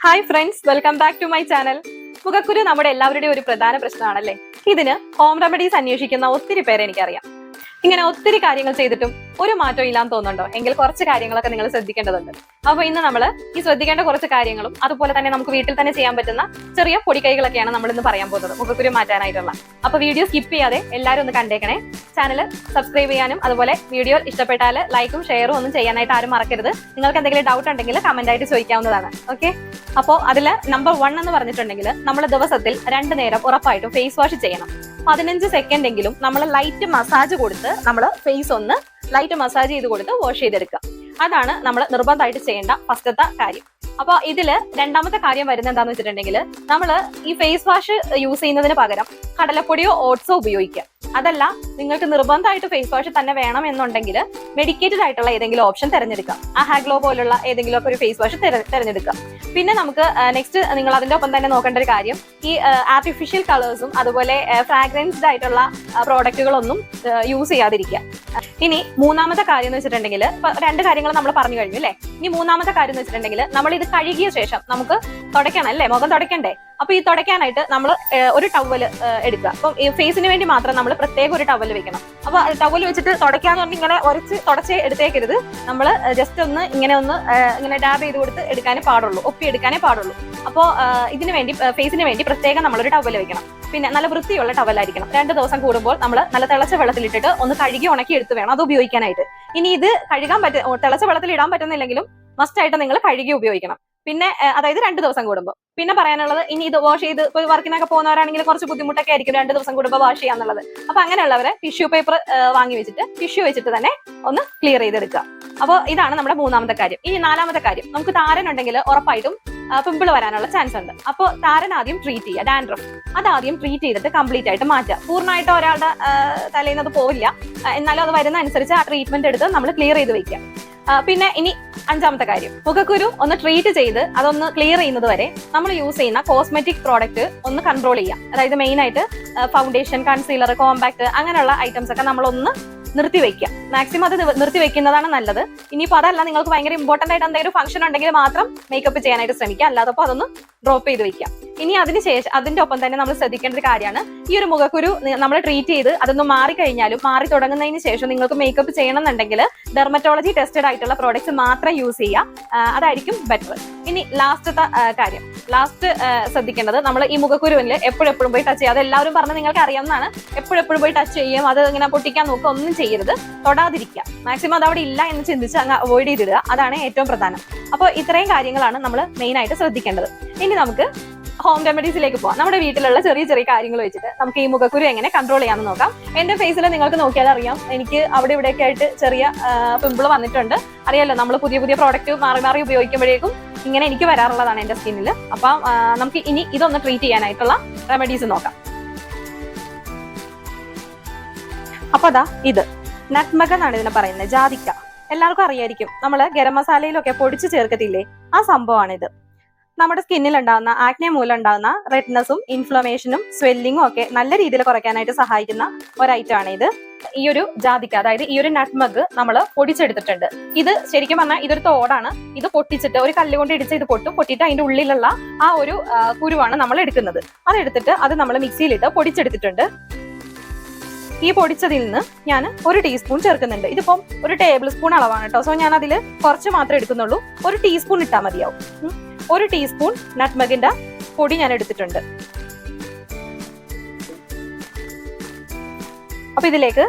Hi friends, welcome back to my channel. മുഖക്കുരു നമ്മുടെ എല്ലാവരുടെയും ഒരു പ്രധാന പ്രശ്നമാണല്ലേ. ഇതിന് ഹോം റെമഡീസ് അന്വേഷിക്കുന്ന ഒത്തിരി പേരെ എനിക്കറിയാം. ഇങ്ങനെ ഒത്തിരി കാര്യങ്ങൾ ചെയ്തിട്ടും ഒരു മാറ്റം ഇല്ലാന്ന് തോന്നുന്നുണ്ടോ? എങ്കിൽ കുറച്ച് കാര്യങ്ങളൊക്കെ നിങ്ങൾ ശ്രദ്ധിക്കേണ്ടതുണ്ട്. അപ്പൊ ഇന്ന് നമ്മൾ ഈ ശ്രദ്ധിക്കേണ്ട കുറച്ച് കാര്യങ്ങളും അതുപോലെ തന്നെ നമുക്ക് വീട്ടിൽ തന്നെ ചെയ്യാൻ പറ്റുന്ന ചെറിയ പൊടിക്കൈകളൊക്കെയാണ് നമ്മൾ ഇന്ന് പറയാൻ പോകുന്നത് മുഖക്കുരു മാറ്റാനായിട്ടുള്ള. അപ്പൊ വീഡിയോ സ്കിപ്പ് ചെയ്യാതെ എല്ലാവരും ഒന്ന് കണ്ടേക്കണേ. ചാനൽ സബ്സ്ക്രൈബ് ചെയ്യാനും അതുപോലെ വീഡിയോ ഇഷ്ടപ്പെട്ടാൽ ലൈക്കും ഷെയറും ഒന്നും ചെയ്യാനായിട്ട് ആരും മറക്കരുത്. നിങ്ങൾക്ക് എന്തെങ്കിലും ഡൗട്ട് ഉണ്ടെങ്കിൽ കമന്റ് ആയിട്ട് ചോദിക്കാവുന്നതാണ്. ഓക്കെ, അപ്പോൾ അതിൽ നമ്പർ 1 എന്ന് പറഞ്ഞിട്ടുണ്ടെങ്കിൽ നമ്മൾ ദിവസത്തിൽ 2 നേരം ഉറപ്പായിട്ടും ഫേസ് വാഷ് ചെയ്യണം. 15 സെക്കൻഡ് എങ്കിലും നമ്മൾ ലൈറ്റ് മസാജ് കൊടുത്ത് നമ്മൾ ഫേസ് ഒന്ന് ലൈറ്റ് മസാജ് ചെയ്ത് കൊടുത്ത് വാഷ് ചെയ്തെടുക്കുക. അതാണ് നമ്മൾ നിർബന്ധമായിട്ട് ചെയ്യേണ്ട ഫസ്റ്റത്തെ കാര്യം. അപ്പൊ ഇതില് രണ്ടാമത്തെ കാര്യം വരുന്നത് എന്താന്ന് വെച്ചിട്ടുണ്ടെങ്കിൽ നമ്മൾ ഈ ഫേസ് വാഷ് യൂസ് ചെയ്യുന്നതിന് പകരം കടലപ്പൊടിയോ ഓട്സോ ഉപയോഗിക്കുക. അതല്ല, നിങ്ങൾക്ക് നിർബന്ധമായിട്ട് ഫേസ് വാഷ് തന്നെ വേണം എന്നുണ്ടെങ്കിൽ മെഡിക്കേറ്റഡ് ആയിട്ടുള്ള ഏതെങ്കിലും ഓപ്ഷൻ തിരഞ്ഞെടുക്കാം. ഹാഗ്ലോ പോലുള്ള ഏതെങ്കിലും ഒക്കെ ഒരു ഫേസ് വാഷ് തിരഞ്ഞെടുക്കാം. പിന്നെ നമുക്ക് നെക്സ്റ്റ് നിങ്ങൾ അതിന്റെ ഒപ്പം തന്നെ നോക്കേണ്ട ഒരു കാര്യം, ഈ ആർട്ടിഫിഷ്യൽ കളേഴ്സും അതുപോലെ ഫ്രാഗ്രൻസ്ഡ് ആയിട്ടുള്ള പ്രോഡക്റ്റുകളൊന്നും യൂസ് ചെയ്യാതിരിക്കുക. ഇനി മൂന്നാമത്തെ കാര്യം എന്ന് വെച്ചിട്ടുണ്ടെങ്കിൽ, 2 കാര്യങ്ങൾ നമ്മൾ പറഞ്ഞു കഴിഞ്ഞു അല്ലേ. ഇനി മൂന്നാമത്തെ കാര്യം എന്ന് വെച്ചിട്ടുണ്ടെങ്കിൽ, നമ്മൾ ഇത് കഴുകിയ ശേഷം നമുക്ക് തുടയ്ക്കണം അല്ലേ, മുഖം തുടയ്ക്കണ്ടേ. അപ്പൊ ഈ തുടയ്ക്കാനായിട്ട് നമ്മൾ ഒരു ടവൽ എടുക്കുക. അപ്പം ഈ ഫേസിന് വേണ്ടി മാത്രം നമ്മൾ പ്രത്യേകം ഒരു ടവൽ വെക്കണം. അപ്പൊ ടവൽ വെച്ചിട്ട് തുടയ്ക്കാന്ന് പറഞ്ഞാൽ ഇങ്ങനെ ഉരച്ച് തുടച്ച് എടുത്തേക്കരുത്. നമ്മൾ ജസ്റ്റ് ഒന്ന് ഇങ്ങനെ ഡാബ് ചെയ്ത് കൊടുത്ത് എടുക്കാനേ പാടുള്ളൂ, ഒപ്പി എടുക്കാനേ പാടുള്ളൂ. അപ്പോൾ ഇതിന് വേണ്ടി ഫേസിന് വേണ്ടി പ്രത്യേകം നമ്മളൊരു ടവൽ വെക്കണം. പിന്നെ നല്ല വൃത്തിയുള്ള ടവലായിരിക്കണം. 2 ദിവസം കൂടുമ്പോൾ നമ്മൾ നല്ല തിളച്ച വെള്ളത്തിലിട്ടിട്ട് ഒന്ന് കഴുകി ഉണക്കി എടുത്ത് വേണം അത് ഉപയോഗിക്കാനായിട്ട്. ഇനി ഇത് കഴുകാൻ തിളച്ച വെള്ളത്തിൽ ഇടാൻ പറ്റുന്നില്ലെങ്കിലും മസ്റ്റ് ആയിട്ട് നിങ്ങൾ കഴുകി ഉപയോഗിക്കണം. പിന്നെ അതായത് 2 ദിവസം കൂടുമ്പോൾ. പിന്നെ പറയാനുള്ളത്, ഇനി ഇത് വാഷ് ചെയ്ത് ഇപ്പോൾ വർക്കിനൊക്കെ പോകുന്നവരാണെങ്കിൽ കുറച്ച് ബുദ്ധിമുട്ടൊക്കെ ആയിരിക്കും 2 ദിവസം കൂടുമ്പോൾ വാഷ് ചെയ്യാന്നുള്ളത്. അപ്പൊ അങ്ങനെയുള്ളവരെ ടിഷ്യൂ പേപ്പർ വാങ്ങി വെച്ചിട്ട് ടിഷ്യൂ വെച്ചിട്ട് തന്നെ ഒന്ന് ക്ലിയർ ചെയ്തെടുക്കുക. അപ്പോൾ ഇതാണ് നമ്മുടെ മൂന്നാമത്തെ കാര്യം. ഇനി നാലാമത്തെ കാര്യം, നമുക്ക് താരൻ ഉണ്ടെങ്കിൽ ഉറപ്പായിട്ടും പിമ്പിൾ വരാനുള്ള ചാൻസ് ഉണ്ട്. അപ്പോൾ താരൻ ആദ്യം ട്രീറ്റ് ചെയ്യുക. ഡാൻഡ്രഫ് അതാദ്യം ട്രീറ്റ് ചെയ്തിട്ട് കംപ്ലീറ്റ് ആയിട്ട് മാറ്റുക. പൂർണ്ണമായിട്ട് ഒരാളുടെ തലയിൽ നിന്ന് അത് പോവില്ല, എന്നാലും അത് വരുന്ന അനുസരിച്ച് ആ ട്രീറ്റ്മെന്റ് എടുത്ത് നമ്മൾ ക്ലിയർ ചെയ്ത് വെക്കുക. പിന്നെ ഇനി 5ാമത്തെ കാര്യം, മുഖക്കുരു ഒന്ന് ട്രീറ്റ് ചെയ്ത് അതൊന്ന് ക്ലിയർ ചെയ്യുന്നത് വരെ നമ്മൾ യൂസ് ചെയ്യുന്ന കോസ്മെറ്റിക് പ്രോഡക്റ്റ് ഒന്ന് കൺട്രോൾ ചെയ്യാം. അതായത് മെയിൻ ആയിട്ട് ഫൗണ്ടേഷൻ, കൺസീലർ, കോമ്പാക്ട് അങ്ങനെയുള്ള ഐറ്റംസ് ഒക്കെ നമ്മളൊന്ന് നിർത്തിവെക്കുക. മാക്സിമം അത് നിർത്തിവെക്കുന്നതാണ് നല്ലത്. ഇനിയിപ്പോൾ അതല്ല, നിങ്ങൾക്ക് ഭയങ്കര ഇമ്പോർട്ടന്റ് ആയിട്ട് എന്തെങ്കിലും ഫംഗ്ഷൻ ഉണ്ടെങ്കിൽ മാത്രം മേക്കപ്പ് ചെയ്യാനായിട്ട് ശ്രമിക്കുക. അല്ലാതപ്പോൾ അതൊന്ന് ഡ്രോപ്പ് ചെയ്ത് വെക്കുക. ഇനി അതിന്റെ ഒപ്പം തന്നെ നമ്മൾ ശ്രദ്ധിക്കേണ്ട ഒരു കാര്യമാണ്, ഈ ഒരു മുഖക്കുരു നമ്മൾ ട്രീറ്റ് ചെയ്ത് അതൊന്ന് മാറിക്കഴിഞ്ഞാലും മാറി തുടങ്ങുന്നതിന് ശേഷം നിങ്ങൾക്ക് മേക്കപ്പ് ചെയ്യണമെന്നുണ്ടെങ്കിൽ ഡെർമറ്റോളജി ടെസ്റ്റഡ് ആയിട്ടുള്ള പ്രോഡക്ട്സ് മാത്രം യൂസ് ചെയ്യുക. അതായിരിക്കും ബെറ്റർ. ഇനി ലാസ്റ്റത്തെ കാര്യം, ശ്രദ്ധിക്കേണ്ടത്, നമ്മൾ ഈ മുഖക്കുരുവിൽ എപ്പോഴും പോയി ടച്ച് ചെയ്യുക. അത് എല്ലാവരും പറഞ്ഞ് നിങ്ങൾക്ക് അറിയാവുന്നതാണ്. എപ്പോഴും പോയി ടച്ച് ചെയ്യും, അത് ഇങ്ങനെ പൊട്ടിക്കാൻ നോക്കുക, ഒന്നും ചെയ്യരുത്. തൊടാതിരിക്കുക. മാക്സിമം അത് അവിടെ ഇല്ല എന്ന് ചിന്തിച്ച് അങ്ങ് അവോയ്ഡ് ചെയ്തിടുക. അതാണ് ഏറ്റവും പ്രധാനം. അപ്പോൾ ഇത്രയും കാര്യങ്ങളാണ് നമ്മൾ മെയിൻ ആയിട്ട് ശ്രദ്ധിക്കേണ്ടത്. ഇനി നമുക്ക് ഹോം റെമഡീസിലേക്ക് പോകാം. നമ്മുടെ വീട്ടിലുള്ള ചെറിയ കാര്യങ്ങൾ വെച്ചിട്ട് നമുക്ക് ഈ മുഖക്കുരു എങ്ങനെ കൺട്രോൾ ചെയ്യാമെന്ന് നോക്കാം. എന്റെ ഫേസിൽ നിങ്ങൾക്ക് നോക്കിയാൽ അറിയാം, എനിക്ക് അവിടെ ഇവിടെയൊക്കെ ആയിട്ട് ചെറിയ പിമ്പിൾ വന്നിട്ടുണ്ട്. അറിയാലോ, നമ്മൾ പുതിയ പ്രോഡക്റ്റ് മാറി ഉപയോഗിക്കുമ്പോഴേക്കും ഇങ്ങനെ എനിക്ക് വരാറുള്ളതാണ് എന്റെ സ്കിന്നിൽ. അപ്പം നമുക്ക് ഇനി ഇതൊന്ന് ട്രീറ്റ് ചെയ്യാനായിട്ടുള്ള റെമഡീസ് നോക്കാം. അപ്പൊ അതാ ഇത് നട്ട്മഗ് എന്നാണ് ഇതിനെ പറയുന്നത്, ജാതിക്ക. എല്ലാവർക്കും അറിയായിരിക്കും, നമ്മൾ ഗരം മസാലയിലൊക്കെ പൊടിച്ച് ചേർക്കത്തില്ലേ, ആ സംഭവമാണിത്. നമ്മുടെ സ്കിന്നിൽ ഉണ്ടാകുന്ന ആക്നെ മൂലം ഉണ്ടാകുന്ന റെഡ്നെസ്സും ഇൻഫ്ലമേഷനും സ്വെല്ലിങ്ങും ഒക്കെ നല്ല രീതിയിൽ കുറയ്ക്കാനായിട്ട് സഹായിക്കുന്ന ഒരു ഐറ്റം ആണ് ഇത്. ഈ ഒരു ജാതിക്ക, അതായത് ഈ ഒരു നട്ട്മഗ് നമ്മൾ പൊടിച്ചെടുത്തിട്ടുണ്ട്. ഇത് ശരിക്കും പറഞ്ഞാൽ ഇതൊരു തോടാണ്. ഇത് പൊട്ടിച്ചിട്ട് ഒരു കല്ല് കൊണ്ട് ഇടിച്ച് ഇത് പൊട്ടിയിട്ട് അതിന്റെ ഉള്ളിലുള്ള ആ ഒരു കുരുവാണ് നമ്മൾ എടുക്കുന്നത്. അതെടുത്തിട്ട് അത് നമ്മൾ മിക്സിയിലിട്ട് പൊടിച്ചെടുത്തിട്ടുണ്ട്. ഈ പൊടിച്ചതിൽ നിന്ന് ഞാൻ 1 ടീസ്പൂൺ ചേർക്കുന്നുണ്ട്. ഇതിപ്പം 1 ടേബിൾ സ്പൂൺ അളവാണ് കേട്ടോ. സോ ഞാൻ അതിൽ കുറച്ച് മാത്രമേ എടുക്കുന്നുള്ളൂ. 1 ടീസ്പൂൺ ഇട്ടാൽ മതിയാവും. 1 ടീസ്പൂൺ നട്ട്മഗിന്റെ പൊടി ഞാൻ എടുത്തിട്ടുണ്ട്. അപ്പൊ ഇതിലേക്ക്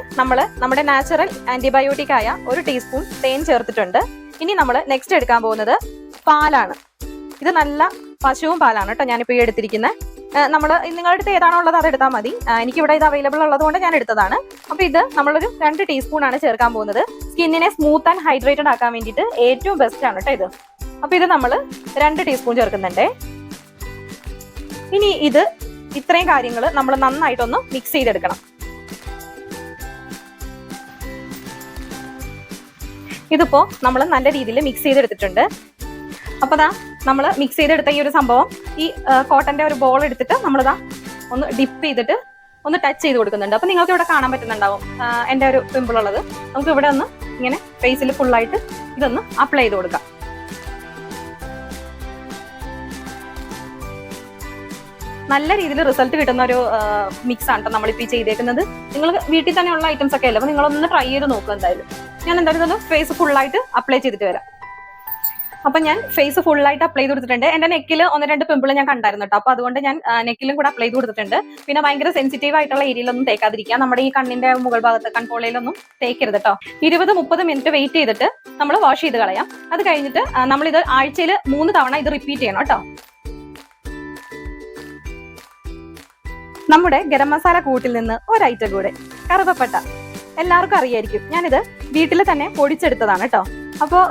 നമ്മുടെ നാച്ചുറൽ ആന്റിബയോട്ടിക് ആയ 1 ടീസ്പൂൺ തേൻ ചേർത്തിട്ടുണ്ട്. ഇനി നമ്മൾ നെക്സ്റ്റ് എടുക്കാൻ പോകുന്നത് പാലാണ്. ഇത് നല്ല പശുവും പാലാണ് കേട്ടോ ഞാനിപ്പോൾ ഈ എടുത്തിരിക്കുന്നത്. നിങ്ങളുടെ അടുത്ത് ഏതാണോ ഉള്ളത് അത് എടുത്താൽ മതി. എനിക്കിവിടെ ഇത് അവൈലബിൾ ഉള്ളത് കൊണ്ട് ഞാൻ എടുത്തതാണ്. അപ്പൊ ഇത് നമ്മളൊരു 2 ടീസ്പൂൺ ആണ് ചേർക്കാൻ പോകുന്നത്. സ്കിന്നിനെ സ്മൂത്ത് ആൻഡ് ഹൈഡ്രേറ്റഡ് ആക്കാൻ വേണ്ടിയിട്ട് ഏറ്റവും ബെസ്റ്റ് ആണ് കേട്ടോ ഇത്. അപ്പൊ ഇത് നമ്മൾ 2 ടീസ്പൂൺ ചേർക്കുന്നുണ്ടേ. ഇനി ഇത്രയും കാര്യങ്ങൾ നമ്മൾ നന്നായിട്ടൊന്ന് മിക്സ് ചെയ്തെടുക്കണം. ഇതിപ്പോ നമ്മൾ നല്ല രീതിയിൽ മിക്സ് ചെയ്തെടുത്തിട്ടുണ്ട്. അപ്പൊ നമ്മൾ മിക്സ് ചെയ്തെടുത്ത ഈ ഒരു സംഭവം ഈ കോട്ടന്റെ ഒരു ബോൾ എടുത്തിട്ട് നമ്മളിതാ ഒന്ന് ഡിപ്പ് ചെയ്തിട്ട് ഒന്ന് ടച്ച് ചെയ്ത് കൊടുക്കുന്നുണ്ട്. അപ്പൊ നിങ്ങൾക്ക് ഇവിടെ കാണാൻ പറ്റുന്നുണ്ടാവും എന്റെ ഒരു പിമ്പിൾ ഉള്ളത്. നമുക്ക് ഇവിടെ ഒന്ന് ഇങ്ങനെ ഫേസിൽ ഫുള്ളായിട്ട് ഇതൊന്ന് അപ്ലൈ ചെയ്ത് കൊടുക്കാം. നല്ല രീതിയിൽ റിസൾട്ട് കിട്ടുന്ന ഒരു മിക്സ് ആണ് കേട്ടോ നമ്മളിപ്പോൾ ഈ ചെയ്തേക്കുന്നത്. നിങ്ങൾ വീട്ടിൽ തന്നെയുള്ള ഐറ്റംസ് ഒക്കെ അല്ലേ, അപ്പോൾ നിങ്ങളൊന്ന് ട്രൈ ചെയ്ത് നോക്കുക എന്തായാലും. ഞാൻ എന്തായാലും ഫേസ് ഫുള്ളായിട്ട് അപ്ലൈ ചെയ്തിട്ട് വരാം. അപ്പൊ ഞാൻ ഫേസ് ഫുള്ളായിട്ട് അപ്ലൈ ചെയ്ത് കൊടുത്തിട്ടുണ്ട്. എന്റെ നെക്കിൽ 1-2 പിമ്പിൾ ഞാൻ കണ്ടായിരുന്നു കേട്ടോ, അപ്പൊ അതുകൊണ്ട് ഞാൻ നെക്കിലും കൂടെ അപ്ലൈ ചെയ്ത് കൊടുത്തിട്ടുണ്ട്. പിന്നെ ഭയങ്കര സെൻസിറ്റീവ് ആയിട്ടുള്ള ഏരിയയിലൊന്നും തേക്കാതിരിക്കുക, നമ്മുടെ ഈ കണ്ണിന്റെ മുകൾ ഭാഗത്ത് കൺപോളയിലൊന്നും തേക്കരുത് കേട്ടോ. 20-30 മിനിറ്റ് വെയിറ്റ് ചെയ്തിട്ട് നമ്മൾ വാഷ് ചെയ്ത് കളയാം. അത് കഴിഞ്ഞിട്ട് നമ്മളിത് ആഴ്ചയിൽ 3 തവണ ഇത് റിപ്പീറ്റ് ചെയ്യണം കേട്ടോ. നമ്മുടെ ഗരം മസാല കൂട്ടിൽ നിന്ന് ഒരൈറ്റം കൂടെ, കറുവപ്പട്ട. എല്ലാവർക്കും അറിയായിരിക്കും, ഞാനിത് വീട്ടിൽ തന്നെ പൊടിച്ചെടുത്തതാണ് കേട്ടോ. അപ്പോൾ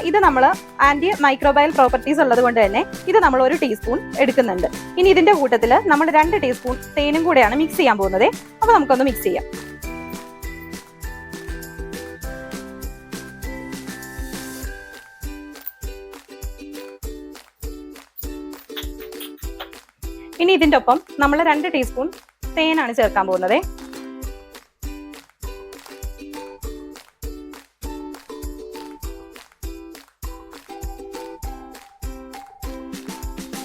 ഇത് നമ്മൾ ആന്റി മൈക്രോബയൽ പ്രോപ്പർട്ടീസ് ഉള്ളത് കൊണ്ട് തന്നെ ഇത് നമ്മൾ 1 ടീസ്പൂൺ എടുക്കുന്നുണ്ട്. ഇനി ഇതിന്റെ കൂട്ടത്തിൽ നമ്മൾ 2 ടീസ്പൂൺ തേനും കൂടെയാണ് മിക്സ് ചെയ്യാൻ പോകുന്നത്. അപ്പോൾ നമുക്കൊന്ന് മിക്സ് ചെയ്യാം. ഇനി ഇതിന്റെ ഒപ്പം നമ്മൾ 2 ടീസ്പൂൺ തേനാണ് ചേർക്കാൻ പോകുന്നത്.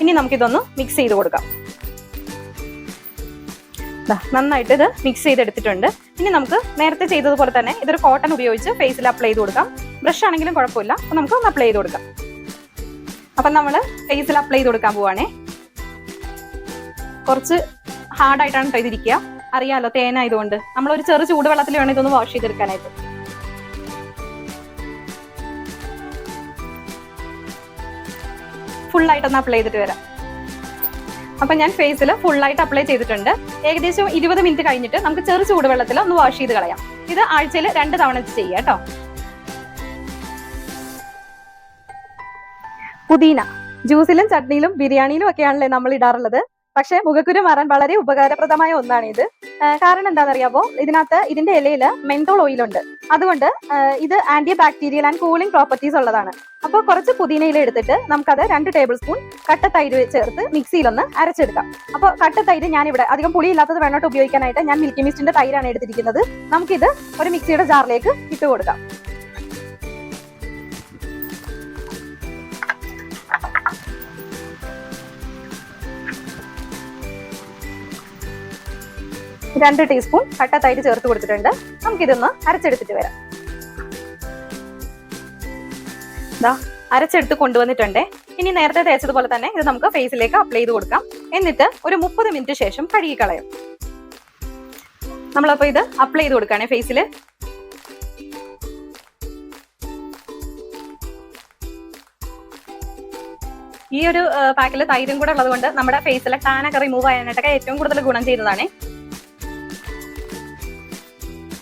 ഇനി നമുക്കിതൊന്ന് മിക്സ് ചെയ്ത് കൊടുക്കാം. നന്നായിട്ട് ഇത് മിക്സ് ചെയ്തെടുത്തിട്ടുണ്ട്. ഇനി നമുക്ക് നേരത്തെ ചെയ്തതുപോലെ തന്നെ ഇതൊരു കോട്ടൺ ഉപയോഗിച്ച് ഫേസിൽ അപ്ലൈ ചെയ്ത് കൊടുക്കാം. ബ്രഷ് ആണെങ്കിലും കുഴപ്പമില്ല. അപ്പൊ നമുക്ക് ഒന്ന് അപ്ലൈ ചെയ്ത് കൊടുക്കാം. അപ്പൊ നമ്മൾ ഫേസിൽ അപ്ലൈ ചെയ്ത് കൊടുക്കാൻ പോവാണേ. കുറച്ച് ഹാർഡായിട്ടാണ് കേട്ടോ ഇതിരിക്കുക, അറിയാലോ തേനായതുകൊണ്ട്. നമ്മളൊരു ചെറു ചൂടുവെള്ളത്തിൽ വേണം ഇതൊന്ന് വാഷ് ചെയ്തെടുക്കാനായിട്ട്. ഫുള്ളായിട്ടൊന്ന് അപ്ലൈ ചെയ്തിട്ട് വരാം. അപ്പൊ ഞാൻ ഫേസിൽ ഫുള്ളായിട്ട് അപ്ലൈ ചെയ്തിട്ടുണ്ട്. ഏകദേശം 20 മിനിറ്റ് കഴിഞ്ഞിട്ട് നമുക്ക് ചെറു ചൂടുവെള്ളത്തിൽ ഒന്ന് വാഷ് ചെയ്ത് കളയാം. ഇത് ആഴ്ചയിൽ 2 തവണ ചെയ്യാം കേട്ടോ. പുതിന ജ്യൂസിലും ചട്നിയിലും ബിരിയാണിയിലും ഒക്കെയാണല്ലേ നമ്മൾ ഇടാറുള്ളത്. പക്ഷെ മുഖക്കുരു മാറാൻ വളരെ ഉപകാരപ്രദമായ ഒന്നാണ് ഇത്. കാരണം എന്താണെന്നറിയാമോ, ഇതിന്റെ ഇലയിൽ മെന്തോൾ ഓയിലുണ്ട്. അതുകൊണ്ട് ഇത് anti bacterial and cooling properties ഉള്ളതാണ്. അപ്പോൾ കുറച്ച് പുതിനയില എടുത്തിട്ട് നമുക്കത് 2 ടേബിൾ സ്പൂൺ കട്ട തൈര് ചേർത്ത് മിക്സിയിലൊന്ന് അരച്ചെടുക്കാം. അപ്പോൾ കട്ട തൈര് ഞാനിവിടെ അധികം പുളിയില്ലാത്തത് വേണോട്ട് ഉപയോഗിക്കാനായിട്ട് ഞാൻ മിൽക്കി മിസ്റ്റിന്റെ തൈരാണ് എടുത്തിരിക്കുന്നത്. നമുക്കിത് ഒരു മിക്സിയുടെ ജാറിലേക്ക് ഇട്ട് കൊടുക്കാം. രണ്ട് ടീസ്പൂൺ കട്ട തൈര് ചേർത്ത് കൊടുത്തിട്ടുണ്ട്. നമുക്കിതൊന്ന് അരച്ചെടുത്തിട്ട് വരാം. അരച്ചെടുത്ത് കൊണ്ടുവന്നിട്ടുണ്ട്. ഇനി നേരത്തെ തേച്ചതുപോലെ തന്നെ ഇത് നമുക്ക് ഫേസിലേക്ക് അപ്ലൈ ചെയ്ത് കൊടുക്കാം. എന്നിട്ട് ഒരു 30 മിനിറ്റ് ശേഷം കഴുകിക്കളയാം. നമ്മളപ്പോ ഇത് അപ്ലൈ ചെയ്ത് കൊടുക്കുകയാണെ ഫേസിൽ. ഈ ഒരു പാക്കിൽ തൈരും കൂടെ ഉള്ളത് കൊണ്ട് നമ്മുടെ ഫേസിലെ ടാനൊക്കെ റിമൂവ് ചെയ്യാനായിട്ടൊക്കെ ഏറ്റവും കൂടുതൽ ഗുണം ചെയ്യുന്നതാണ്.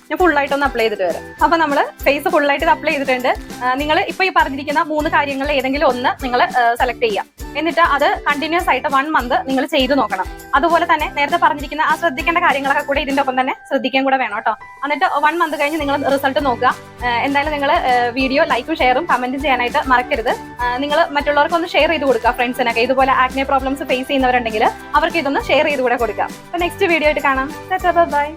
ഞാൻ ഫുള്ളായിട്ടൊന്ന് അപ്ലൈ ചെയ്തിട്ട് വരാം. അപ്പൊ നമ്മൾ ഫേസ് ഫുള്ളായിട്ട് അപ്ലൈ ചെയ്തിട്ടുണ്ട്. നിങ്ങൾ ഇപ്പൊ ഈ പറഞ്ഞിരിക്കുന്ന 3 കാര്യങ്ങളിൽ ഏതെങ്കിലും ഒന്ന് നിങ്ങൾ സെലക്ട് ചെയ്യാം. എന്നിട്ട് അത് കണ്ടിന്യൂസ് ആയിട്ട് 1 മന്ത് നിങ്ങൾ ചെയ്ത് നോക്കണം. അതുപോലെ തന്നെ നേരത്തെ പറഞ്ഞിരിക്കുന്ന ആ ശ്രദ്ധിക്കേണ്ട കാര്യങ്ങളൊക്കെ കൂടെ ഇതിന്റെ ഒപ്പം തന്നെ ശ്രദ്ധിക്കാൻ കൂടെ വേണം കേട്ടോ. എന്നിട്ട് 1 മന്ത് കഴിഞ്ഞ് നിങ്ങൾ റിസൾട്ട് നോക്കുക. എന്തായാലും നിങ്ങൾ വീഡിയോ ലൈക്കും ഷെയറും കമന്റും ചെയ്യാനായിട്ട് മറക്കരുത്. നിങ്ങൾ മറ്റുള്ളവർക്കൊന്ന് ഷെയർ ചെയ്ത് കൊടുക്കുക. ഫ്രണ്ട്സിനൊക്കെ ഇതുപോലെ ആക്നെ പ്രോബ്ലംസ് ഫേസ് ചെയ്യുന്നവരുണ്ടെങ്കിൽ അവർക്ക് ഇതൊന്ന് ഷെയർ ചെയ്ത് കൂടെ കൊടുക്കാം. അപ്പൊ നെക്സ്റ്റ് വീഡിയോ ആയിട്ട് കാണാം. ബൈ.